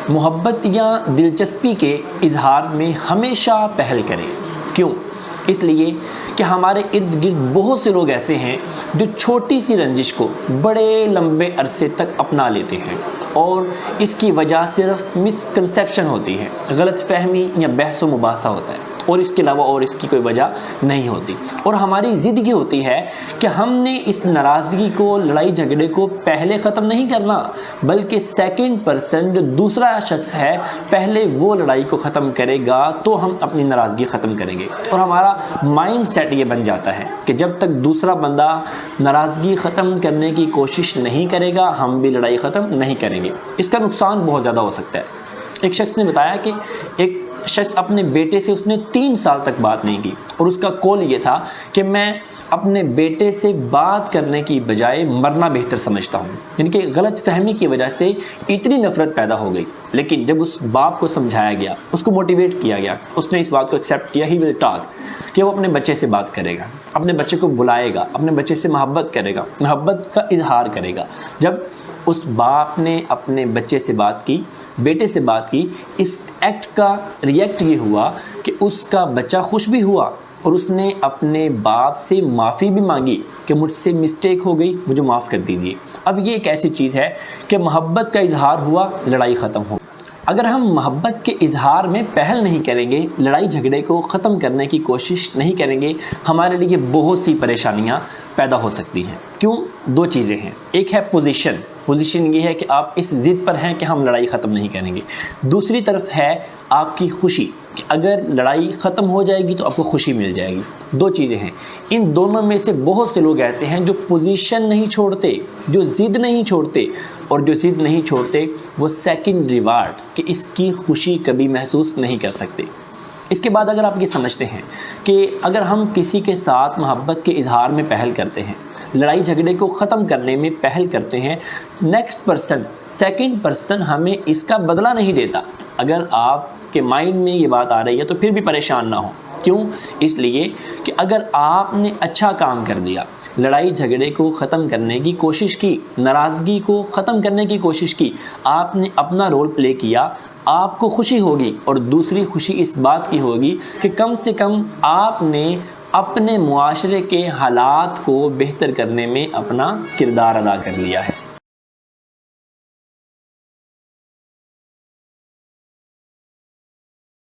محبت یا دلچسپی کے اظہار میں ہمیشہ پہل کریں۔ کیوں؟ اس لیے کہ ہمارے ارد گرد بہت سے لوگ ایسے ہیں جو چھوٹی سی رنجش کو بڑے لمبے عرصے تک اپنا لیتے ہیں، اور اس کی وجہ صرف مسکنسیپشن ہوتی ہے، غلط فہمی یا بحث و مباحثہ ہوتا ہے، اور اس کے علاوہ اور اس کی کوئی وجہ نہیں ہوتی۔ اور ہماری ضد یہ ہوتی ہے کہ ہم نے اس ناراضگی کو، لڑائی جھگڑے کو پہلے ختم نہیں کرنا، بلکہ سیکنڈ پرسن جو دوسرا شخص ہے پہلے وہ لڑائی کو ختم کرے گا تو ہم اپنی ناراضگی ختم کریں گے۔ اور ہمارا مائنڈ سیٹ یہ بن جاتا ہے کہ جب تک دوسرا بندہ ناراضگی ختم کرنے کی کوشش نہیں کرے گا ہم بھی لڑائی ختم نہیں کریں گے۔ اس کا نقصان بہت زیادہ ہو سکتا ہے۔ ایک شخص نے بتایا کہ ایک شخص اپنے بیٹے سے اس نے 3 سال تک بات نہیں کی، اور اس کا قول یہ تھا کہ میں اپنے بیٹے سے بات کرنے کی بجائے مرنا بہتر سمجھتا ہوں، یعنی کہ غلط فہمی کی وجہ سے اتنی نفرت پیدا ہو گئی۔ لیکن جب اس باپ کو سمجھایا گیا، اس کو موٹیویٹ کیا گیا، اس نے اس بات کو ایکسیپٹ کیا، ہی ول ٹاک، کہ وہ اپنے بچے سے بات کرے گا، اپنے بچے کو بلائے گا، اپنے بچے سے محبت کرے گا، محبت کا اظہار کرے گا۔ جب اس باپ نے اپنے بچے سے بات کی، بیٹے سے بات کی، اس ایکٹ کا ریئیکٹ یہ ہوا کہ اس کا بچہ خوش بھی ہوا، اور اس نے اپنے باپ سے معافی بھی مانگی کہ مجھ سے مسٹیک ہو گئی، مجھے معاف کر دیجیے۔ اب یہ ایک ایسی چیز ہے کہ محبت کا اظہار ہوا، لڑائی ختم ہو۔ اگر ہم محبت کے اظہار میں پہل نہیں کریں گے، لڑائی جھگڑے کو ختم کرنے کی کوشش نہیں کریں گے، ہمارے لیے بہت سی پریشانیاں پیدا ہو سکتی ہیں۔ کیوں؟ 2 چیزیں ہیں۔ ایک ہے پوزیشن یہ ہے کہ آپ اس ضد پر ہیں کہ ہم لڑائی ختم نہیں کریں گے۔ دوسری طرف ہے آپ کی خوشی، کہ اگر لڑائی ختم ہو جائے گی تو آپ کو خوشی مل جائے گی۔ 2 چیزیں ہیں۔ ان دونوں میں سے بہت سے لوگ ایسے ہیں جو پوزیشن نہیں چھوڑتے، جو ضد نہیں چھوڑتے، اور جو ضد نہیں چھوڑتے وہ سیکنڈ ریوارڈ کہ اس کی خوشی کبھی محسوس نہیں کر سکتے۔ اس کے بعد اگر آپ یہ سمجھتے ہیں کہ اگر ہم کسی کے ساتھ محبت کے اظہار میں پہل کرتے ہیں، لڑائی جھگڑے کو ختم کرنے میں پہل کرتے ہیں، نیکسٹ پرسن، سیکنڈ پرسن ہمیں اس کا بدلہ نہیں دیتا، اگر آپ کے مائنڈ میں یہ بات آ رہی ہے تو پھر بھی پریشان نہ ہو۔ کیوں؟ اس لیے کہ اگر آپ نے اچھا کام کر دیا، لڑائی جھگڑے کو ختم کرنے کی کوشش کی، ناراضگی کو ختم کرنے کی کوشش کی، آپ نے اپنا رول پلے کیا، آپ کو خوشی ہوگی، اور دوسری خوشی اس بات کی ہوگی کہ کم سے کم آپ نے اپنے معاشرے کے حالات کو بہتر کرنے میں اپنا کردار ادا کر لیا ہے۔